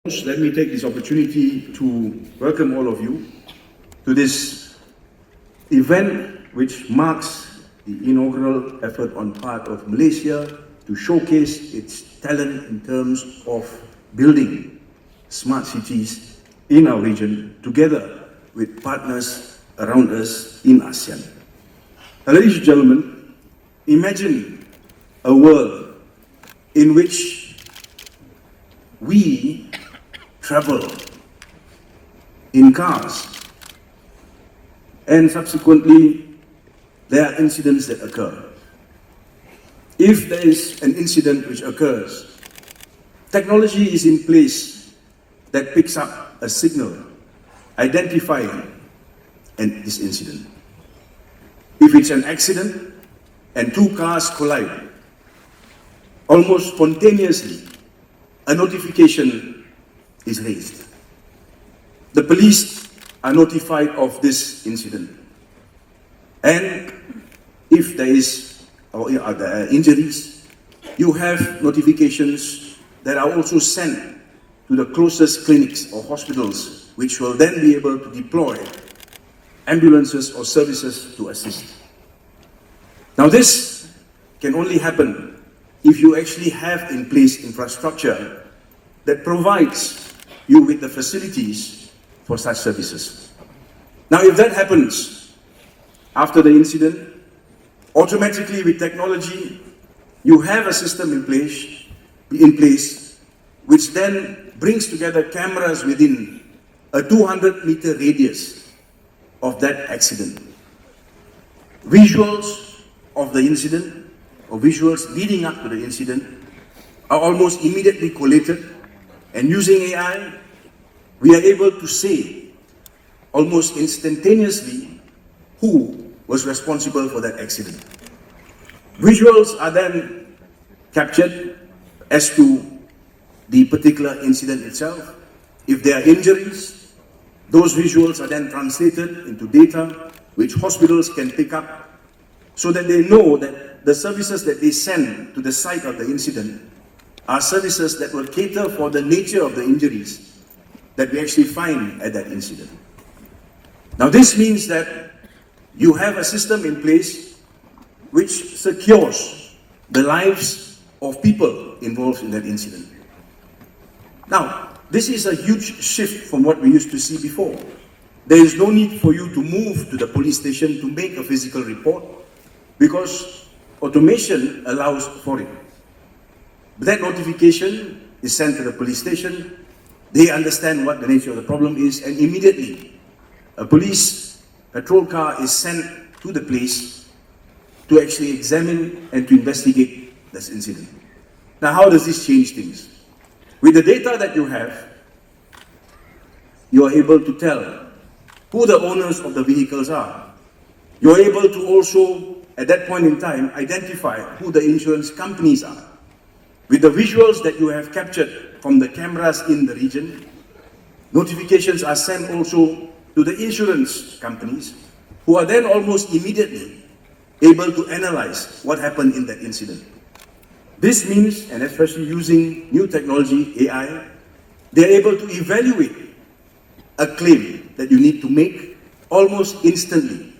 Let me take this opportunity to welcome all of you to this event which marks the inaugural effort on part of Malaysia to showcase its talent in terms of building smart cities in our region together with partners around us in ASEAN. Now, ladies and gentlemen, imagine a world in which we travel in cars and subsequently there are incidents that occur. If there is an incident which occurs, technology is in place that picks up a signal identifying this incident. If it's an accident and two cars collide, almost spontaneously a notification is raised. The police are notified of this incident. And if there are injuries, you have notifications that are also sent to the closest clinics or hospitals, which will then be able to deploy ambulances or services to assist. Now this can only happen if you actually have in place infrastructure that provides you with the facilities for such services. Now, if that happens after the incident, automatically with technology, you have a system in place which then brings together cameras within a 200-meter radius of that accident. Visuals of the incident or visuals leading up to the incident are almost immediately collated. And using AI, we are able to say almost instantaneously who was responsible for that accident. Visuals are then captured as to the particular incident itself. If there are injuries, those visuals are then translated into data which hospitals can pick up so that they know that the services that they send to the site of the incident are services that will cater for the nature of the injuries that we actually find at that incident. Now this means that you have a system in place which secures the lives of people involved in that incident. Now, this is a huge shift from what we used to see before. There is no need for you to move to the police station to make a physical report because automation allows for it. That notification is sent to the police station. They understand what the nature of the problem is, and immediately a police patrol car is sent to the place to actually examine and to investigate this incident. Now, how does this change things? With the data that you have, you are able to tell who the owners of the vehicles are. You are able to also, at that point in time, identify who the insurance companies are. With the visuals that you have captured from the cameras in the region, notifications are sent also to the insurance companies, who are then almost immediately able to analyze what happened in that incident. This means, and especially using new technology, AI, they're able to evaluate a claim that you need to make almost instantly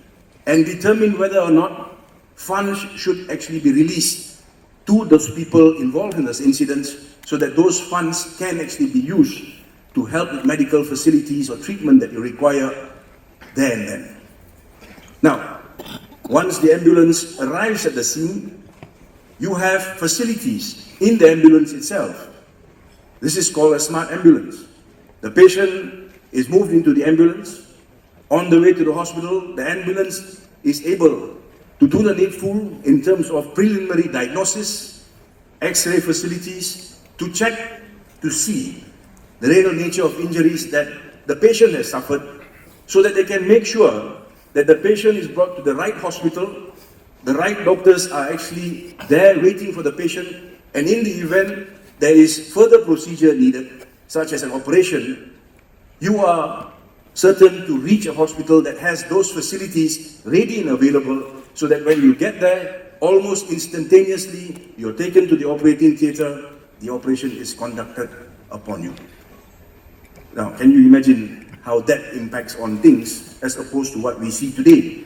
and determine whether or not funds should actually be released to those people involved in those incidents so that those funds can actually be used to help with medical facilities or treatment that you require there and then. Now, once the ambulance arrives at the scene, you have facilities in the ambulance itself. This is called a smart ambulance. The patient is moved into the ambulance. On the way to the hospital, the ambulance is able to do the needful in terms of preliminary diagnosis, X-ray facilities, to check, to see the real nature of injuries that the patient has suffered, so that they can make sure that the patient is brought to the right hospital, the right doctors are actually there waiting for the patient, and in the event there is further procedure needed, such as an operation, you are certain to reach a hospital that has those facilities ready and available, so that when you get there, almost instantaneously, you're taken to the operating theatre, the operation is conducted upon you. Now, can you imagine how that impacts on things as opposed to what we see today?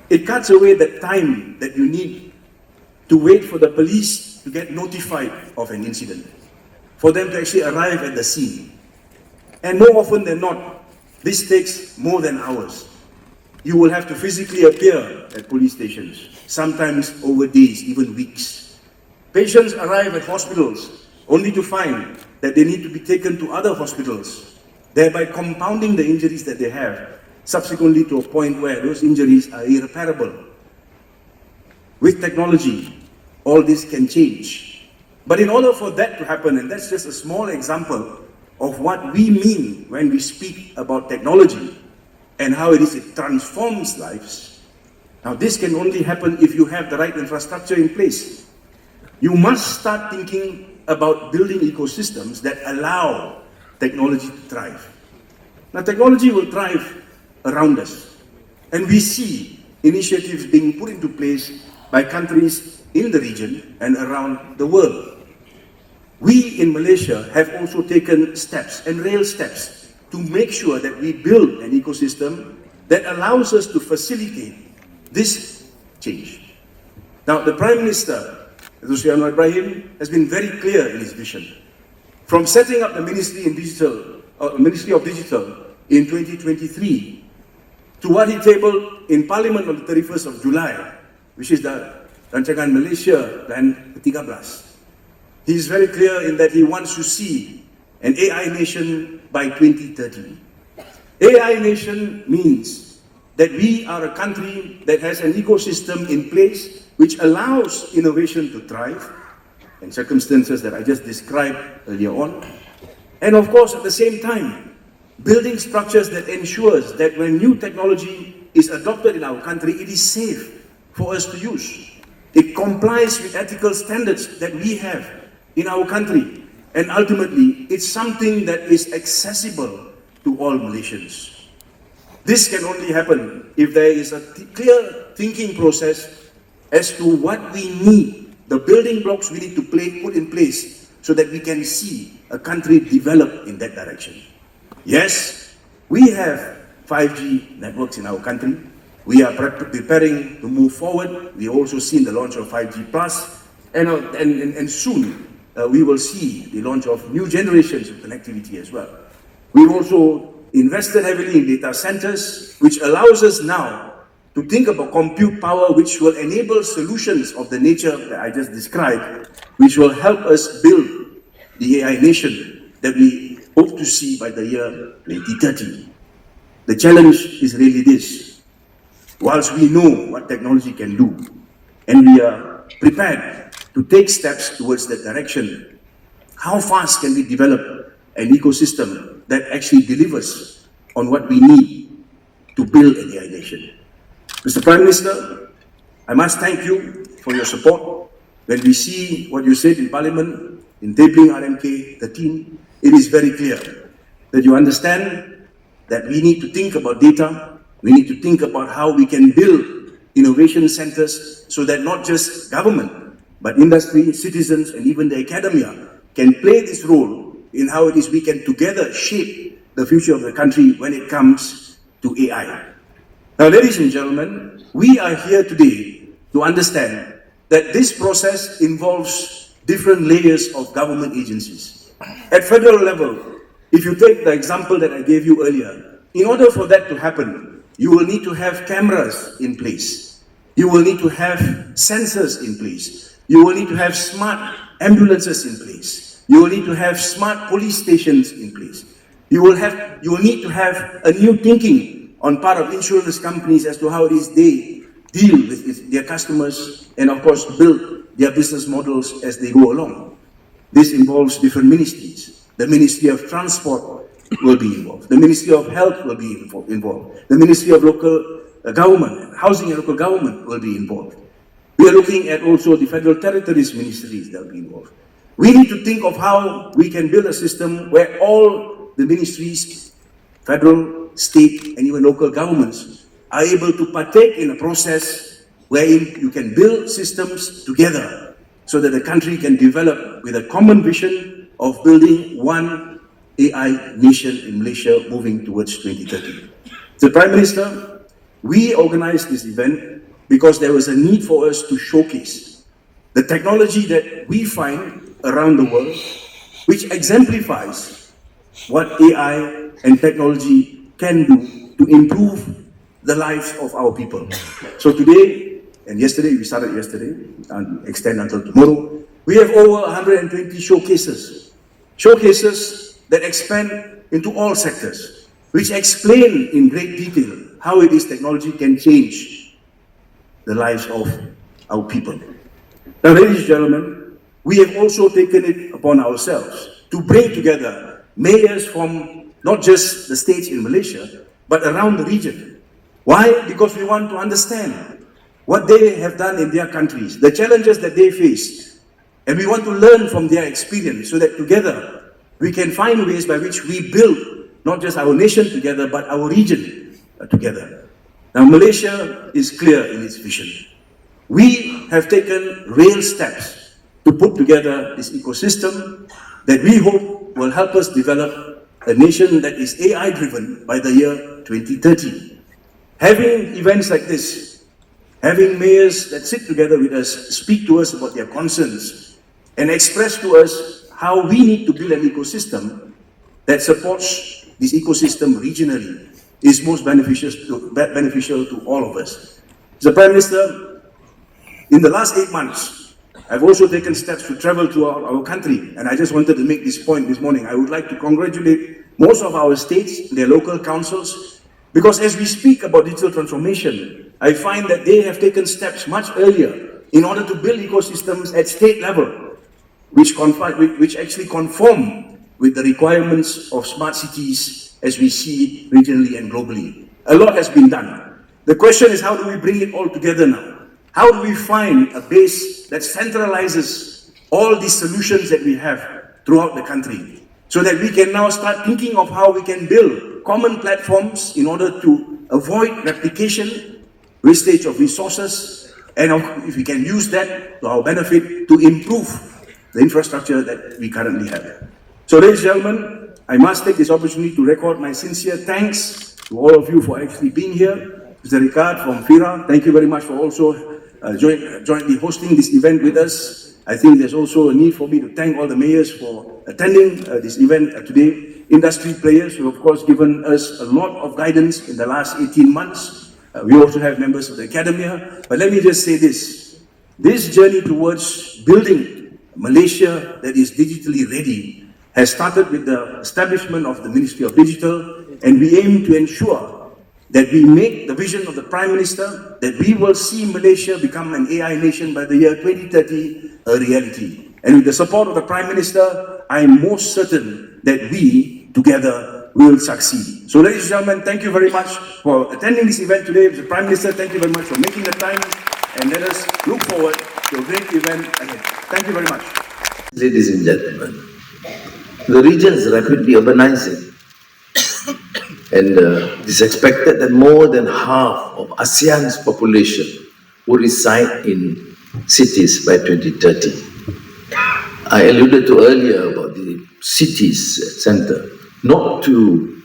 It cuts away the time that you need to wait for the police to get notified of an incident, for them to actually arrive at the scene. And more often than not, this takes more than hours. You will have to physically appear at police stations, sometimes over days, even weeks. Patients arrive at hospitals only to find that they need to be taken to other hospitals, thereby compounding the injuries that they have, subsequently to a point where those injuries are irreparable. With technology, all this can change. But in order for that to happen, and that's just a small example of what we mean when we speak about technology and how it transforms lives. Now, this can only happen if you have the right infrastructure in place. You must start thinking about building ecosystems that allow technology to thrive. Now, technology will thrive around us, and we see initiatives being put into place by countries in the region and around the world. We in Malaysia have also taken steps, and real steps, to make sure that we build an ecosystem that allows us to facilitate this change. Now, the Prime Minister, Dr. Anwar Ibrahim, has been very clear in his vision. From setting up the Ministry of Digital in 2023 to what he tabled in Parliament on the 31st of July, which is the Rancangan Malaysia Plan ke-13. He is very clear in that he wants to see an AI nation by 2030. AI nation means that we are a country that has an ecosystem in place which allows innovation to thrive in circumstances that I just described earlier on. And of course, at the same time, building structures that ensures that when new technology is adopted in our country, it is safe for us to use. It complies with ethical standards that we have in our country. And ultimately, it's something that is accessible to all Malaysians. This can only happen if there is a clear thinking process as to what we need, the building blocks we need to put in place so that we can see a country develop in that direction. Yes, we have 5G networks in our country. We are preparing to move forward. We also seen the launch of 5G Plus, and soon we will see the launch of new generations of connectivity as well. We've also invested heavily in data centers, which allows us now to think about compute power, which will enable solutions of the nature that I just described, which will help us build the AI nation that we hope to see by the year 2030. The challenge is really this. Whilst we know what technology can do, and we are prepared to take steps towards that direction, how fast can we develop an ecosystem that actually delivers on what we need to build an AI nation? Mr. Prime Minister, I must thank you for your support. When we see what you said in Parliament, in tabling RMK 13, it is very clear that you understand that we need to think about data, we need to think about how we can build innovation centers so that not just government, but industry, citizens, and even the academia can play this role in how it is we can together shape the future of the country when it comes to AI. Now, ladies and gentlemen, we are here today to understand that this process involves different layers of government agencies. At federal level, if you take the example that I gave you earlier, in order for that to happen, you will need to have cameras in place. You will need to have sensors in place. You will need to have smart ambulances in place. You will need to have smart police stations in place. You will need to have a new thinking on part of insurance companies as to how it is they deal with their customers and of course build their business models as they go along. This involves different ministries. The Ministry of Transport will be involved. The Ministry of Health will be involved. The Ministry of Local Government, Housing and Local Government will be involved. We are looking at also the Federal Territories Ministries that will be involved. We need to think of how we can build a system where all the ministries, federal, state, and even local governments are able to partake in a process wherein you can build systems together so that the country can develop with a common vision of building one AI nation in Malaysia moving towards 2030. The Prime Minister, we organized this event because there was a need for us to showcase the technology that we find around the world, which exemplifies what AI and technology can do to improve the lives of our people. So today, and yesterday, we started yesterday, and extend until tomorrow, we have over 120 showcases. Showcases that expand into all sectors, which explain in great detail how it is technology can change the lives of our people. Now, ladies and gentlemen, we have also taken it upon ourselves to bring together mayors from not just the states in Malaysia, but around the region. Why? Because we want to understand what they have done in their countries, the challenges that they faced, and we want to learn from their experience so that together we can find ways by which we build not just our nation together, but our region together. Now, Malaysia is clear in its vision. We have taken real steps to put together this ecosystem that we hope will help us develop a nation that is AI-driven by the year 2030. Having events like this, having mayors that sit together with us, speak to us about their concerns, and express to us how we need to build an ecosystem that supports this ecosystem regionally is most beneficial to all of us. Mr. Prime Minister, in the last 8 months, I've also taken steps to travel to our country, and I just wanted to make this point this morning. I would like to congratulate most of our states, their local councils, because as we speak about digital transformation, I find that they have taken steps much earlier in order to build ecosystems at state level, which actually conform with the requirements of smart cities as we see it regionally and globally. A lot has been done. The question is, how do we bring it all together now? How do we find a base that centralizes all these solutions that we have throughout the country, so that we can now start thinking of how we can build common platforms in order to avoid replication, wastage of resources, and if we can use that to our benefit to improve the infrastructure that we currently have. So, ladies and gentlemen, I must take this opportunity to record my sincere thanks to all of you for actually being here. Mr. Ricard from FIRA, thank you very much for also jointly hosting this event with us. I think there's also a need for me to thank all the mayors for attending this event today. Industry players who have, of course, given us a lot of guidance in the last 18 months. We also have members of the academia. But let me just say this. This journey towards building Malaysia that is digitally ready has started with the establishment of the Ministry of Digital, and we aim to ensure that we make the vision of the Prime Minister that we will see Malaysia become an AI nation by the year 2030 a reality. And with the support of the Prime Minister, I am most certain that we together will succeed. So, ladies and gentlemen, thank you very much for attending this event today. Mr. Prime Minister, thank you very much for making the time, and let us look forward to a great event ahead. Thank you very much. Ladies and gentlemen, the region is rapidly urbanizing, and it is expected that more than half of ASEAN's population will reside in cities by 2030. I alluded to earlier about the cities center, not to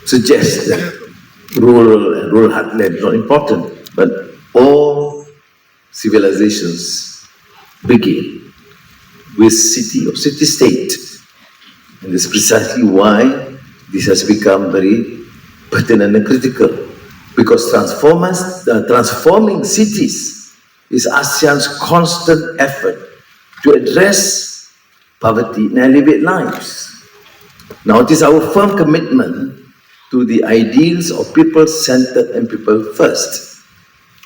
suggest that rural and rural heartland is not important, but all civilizations begin with city or city-state. And that's precisely why this has become very pertinent and critical, because transforming cities is ASEAN's constant effort to address poverty and elevate lives. Now, it is our firm commitment to the ideals of people-centered and people-first,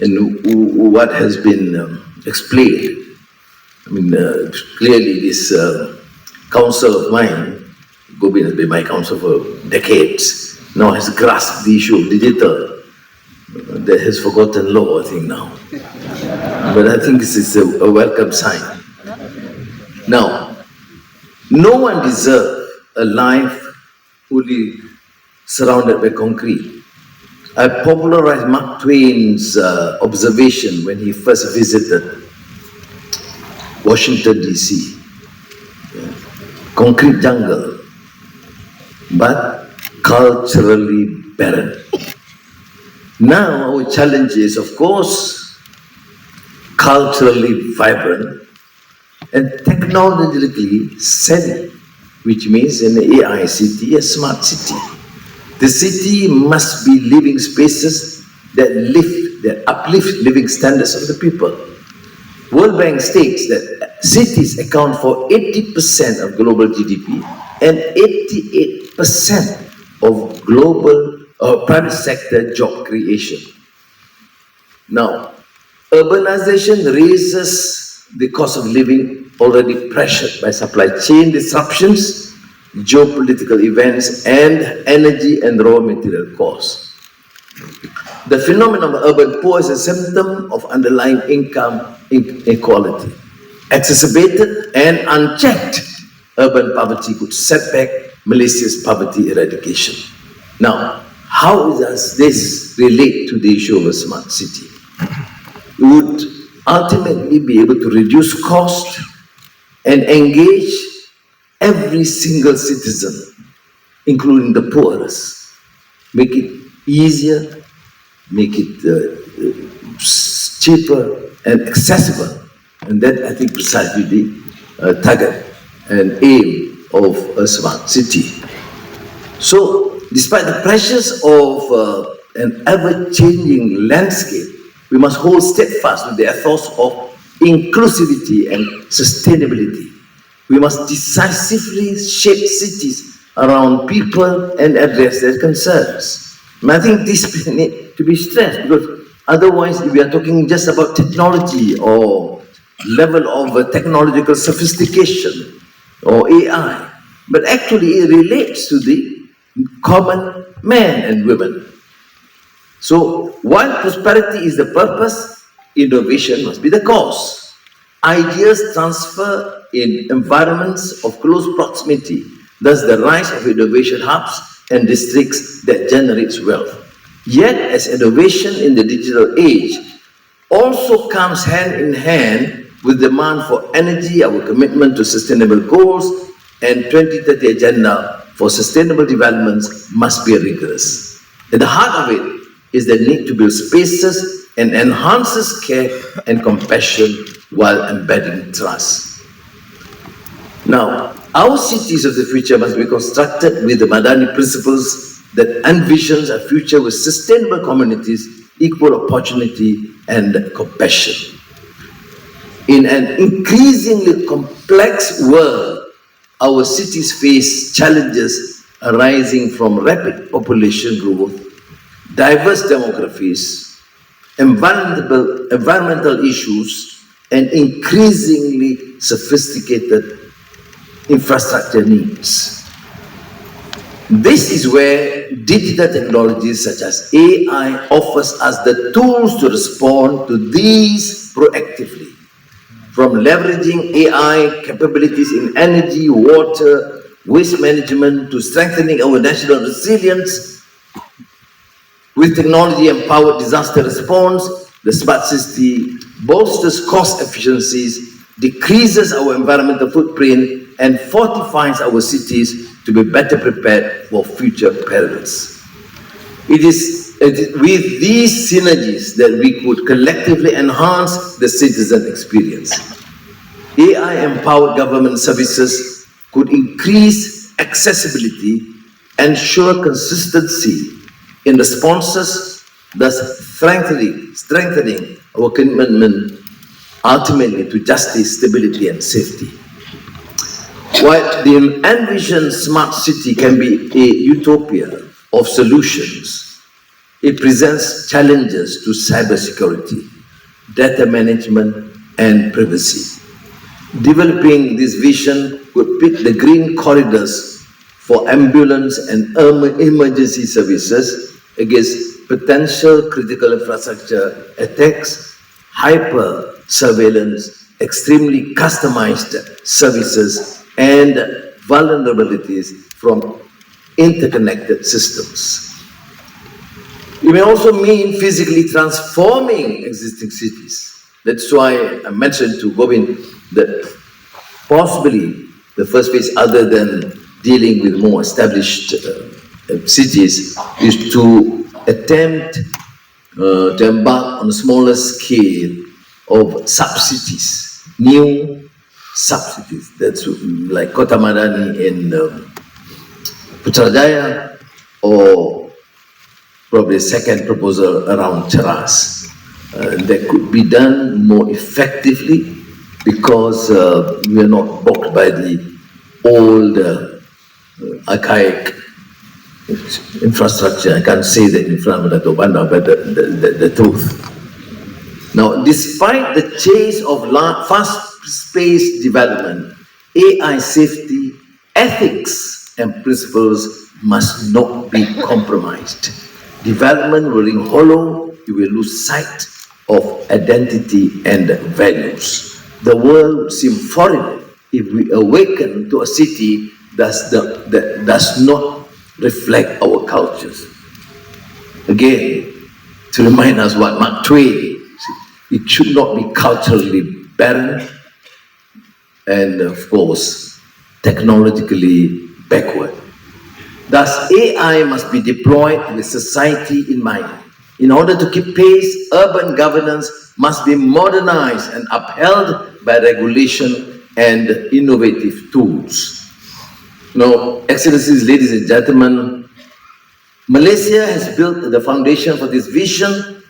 and what has been explained. I mean, clearly this council of mine, Gobind has been my council for decades, now has grasped the issue of digital. That has forgotten law, I think, now. But I think this is a welcome sign. Now, no one deserves a life fully surrounded by concrete. I popularized Mark Twain's observation when he first visited Washington, D.C. concrete jungle, but culturally barren. Now our challenge is, of course, culturally vibrant and technologically savvy, which means an AI city, a smart city. The city must be living spaces that uplift living standards of the people. World Bank states that cities account for 80% of global GDP and 88% of global private sector job creation. Now, urbanization raises the cost of living already pressured by supply chain disruptions, geopolitical events, and energy and raw material costs. The phenomenon of urban poor is a symptom of underlying income inequality. Exacerbated and unchecked, urban poverty could set back Malaysia's poverty eradication. Now, how does this relate to the issue of a smart city? It would ultimately be able to reduce cost and engage every single citizen, including the poorest, make it easier, make it cheaper and accessible. And that, I think, precisely the target and aim of a smart city. So, despite the pressures of an ever-changing landscape, we must hold steadfast with the ethos of inclusivity and sustainability. We must decisively shape cities around people and address their concerns. And I think this needs to be stressed, because otherwise, if we are talking just about technology or level of technological sophistication or AI, but actually it relates to the common men and women. So while prosperity is the purpose, innovation must be the cause. Ideas transfer in environments of close proximity, thus the rise of innovation hubs and districts that generates wealth. Yet, as innovation in the digital age also comes hand in hand with demand for energy, our commitment to sustainable goals, and 2030 agenda for sustainable developments must be rigorous. At the heart of it is the need to build spaces and enhances care and compassion while embedding trust. Now, our cities of the future must be constructed with the Madani principles that envisions a future with sustainable communities, equal opportunity, and compassion. In an increasingly complex world, our cities face challenges arising from rapid population growth, diverse demographies, environmental issues, and increasingly sophisticated infrastructure needs. This is where digital technologies such as AI offers us the tools to respond to these proactively. From leveraging AI capabilities in energy, water, waste management, to strengthening our national resilience with technology-empowered disaster response, the smart city bolsters cost efficiencies, decreases our environmental footprint, and fortifies our cities to be better prepared for future perils. It is with these synergies that we could collectively enhance the citizen experience. AI-empowered government services could increase accessibility, ensure consistency in responses, thus strengthening our commitment ultimately to justice, stability, and safety. While the envisioned smart city can be a utopia of solutions, it presents challenges to cybersecurity, data management, and privacy. Developing this vision could pit the green corridors for ambulance and emergency services against potential critical infrastructure attacks, hyper surveillance, extremely customized services, and vulnerabilities from interconnected systems. It may also mean physically transforming existing cities. That's why I mentioned to Govind that possibly the first phase, other than dealing with more established cities, is to attempt to embark on a smaller scale of sub-cities, new sub-cities. That's like Kota Madani in Putrajaya, or probably a second proposal around Cheras. That could be done more effectively because we are not blocked by the old archaic infrastructure. I can't say that in front of Dato' Bandar, but the truth. Now, despite the chase of fast-paced development, AI safety, ethics, and principles must not be compromised. Development will ring hollow, you will lose sight of identity and values. The world would seem foreign if we awaken to a city that does not reflect our cultures. Again, to remind us what Mark Twain, it should not be culturally barren and, of course, technologically backward. Thus, AI must be deployed with society in mind. In order to keep pace, urban governance must be modernized and upheld by regulation and innovative tools. Now, Excellencies, ladies and gentlemen, Malaysia has built the foundation for this vision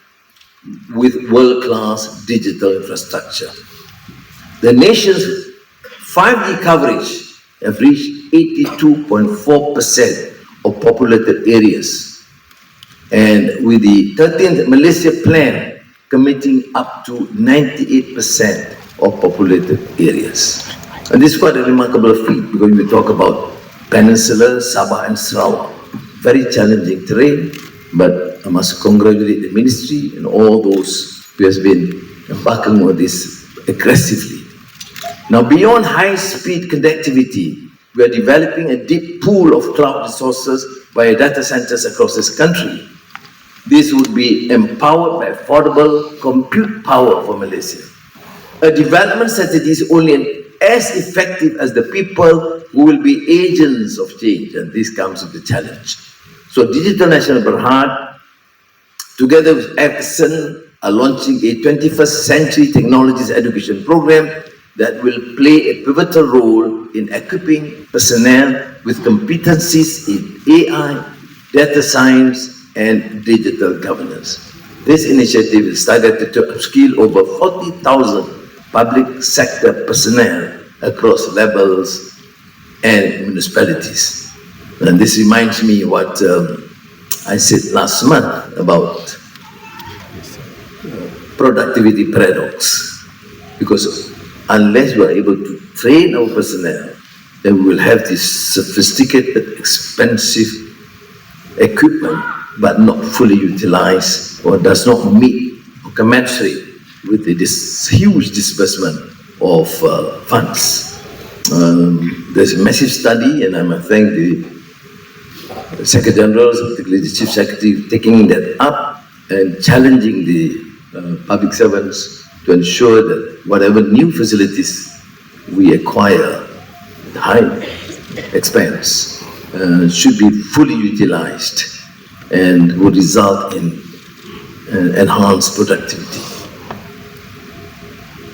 with world-class digital infrastructure. The nation's 5G coverage have reached 82.4% of populated areas, and with the 13th Malaysia Plan committing up to 98% of populated areas. And this is quite a remarkable feat because we talk about Peninsula, Sabah and Sarawak. Very challenging terrain, but I must congratulate the ministry and all those who has been embarking on this aggressively. Now, beyond high-speed connectivity, we are developing a deep pool of cloud resources via data centers across this country. This would be empowered by affordable compute power for Malaysia. A development strategy is only as effective as the people who will be agents of change, and this comes with the challenge. So Digital National Berhad, together with Epson, are launching a 21st Century Technologies Education Program that will play a pivotal role in equipping personnel with competencies in AI, data science, and digital governance. This initiative is targeted to upskill over 40,000 public sector personnel across levels and municipalities. And this reminds me what I said last month about productivity paradox. Because unless we are able to train our personnel, then we will have this sophisticated, expensive equipment, but not fully utilized or does not meet or commensurate with this huge disbursement of funds. There's a massive study, and I must thank the Secretary General, particularly the Chief Secretary, taking that up and challenging the public servants to ensure that whatever new facilities we acquire at high expense should be fully utilized and would result in enhanced productivity.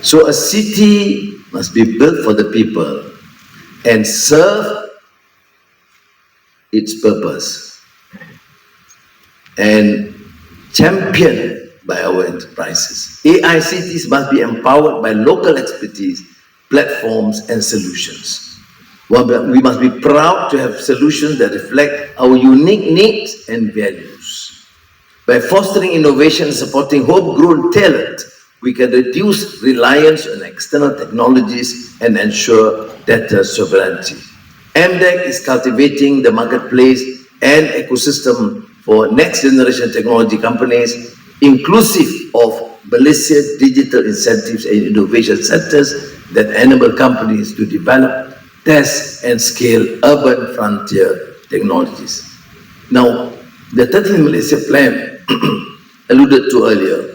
So a city must be built for the people and serve its purpose and championed by our enterprises. AI cities must be empowered by local expertise, platforms and solutions. We must be proud to have solutions that reflect our unique needs and values. By fostering innovation and supporting homegrown talent, we can reduce reliance on external technologies and ensure data sovereignty. MDEC is cultivating the marketplace and ecosystem for next generation technology companies, inclusive of Malaysia digital incentives and innovation centers that enable companies to develop, test and scale urban frontier technologies. Now, the 13th Malaysia Plan alluded to earlier,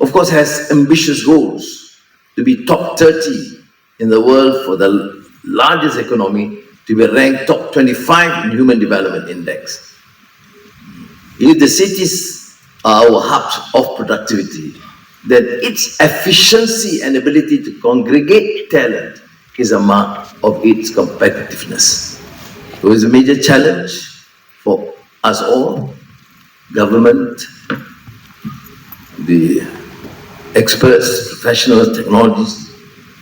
of course, has ambitious goals to be top 30 in the world for the largest economy to be ranked top 25 in Human Development Index. If the cities are our hubs of productivity, then its efficiency and ability to congregate talent is a mark of its competitiveness. So it's a major challenge for us all, government, the experts, professionals, technologists,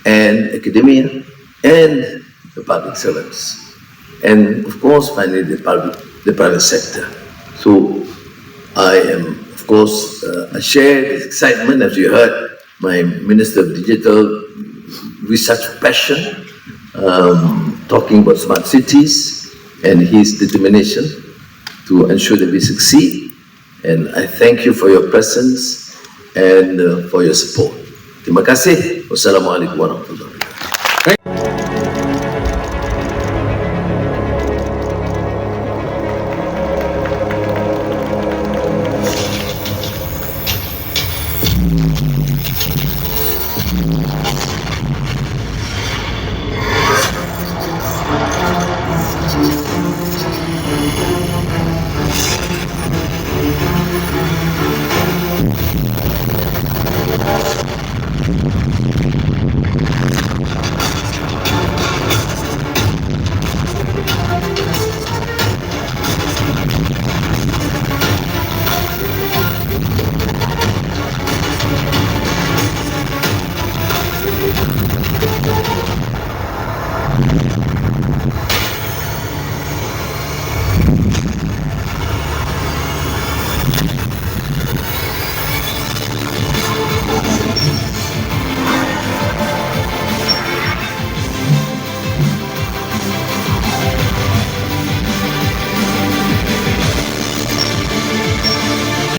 and academia, and the public servants. And of course, finally, the private sector. So I am, of course, I share this excitement, as you heard, my Minister of Digital with such passion, talking about smart cities and his determination to ensure that we succeed. And I thank you for your presence and for your support. Terima kasih. Wassalamualaikum warahmatullahi wabarakatuh.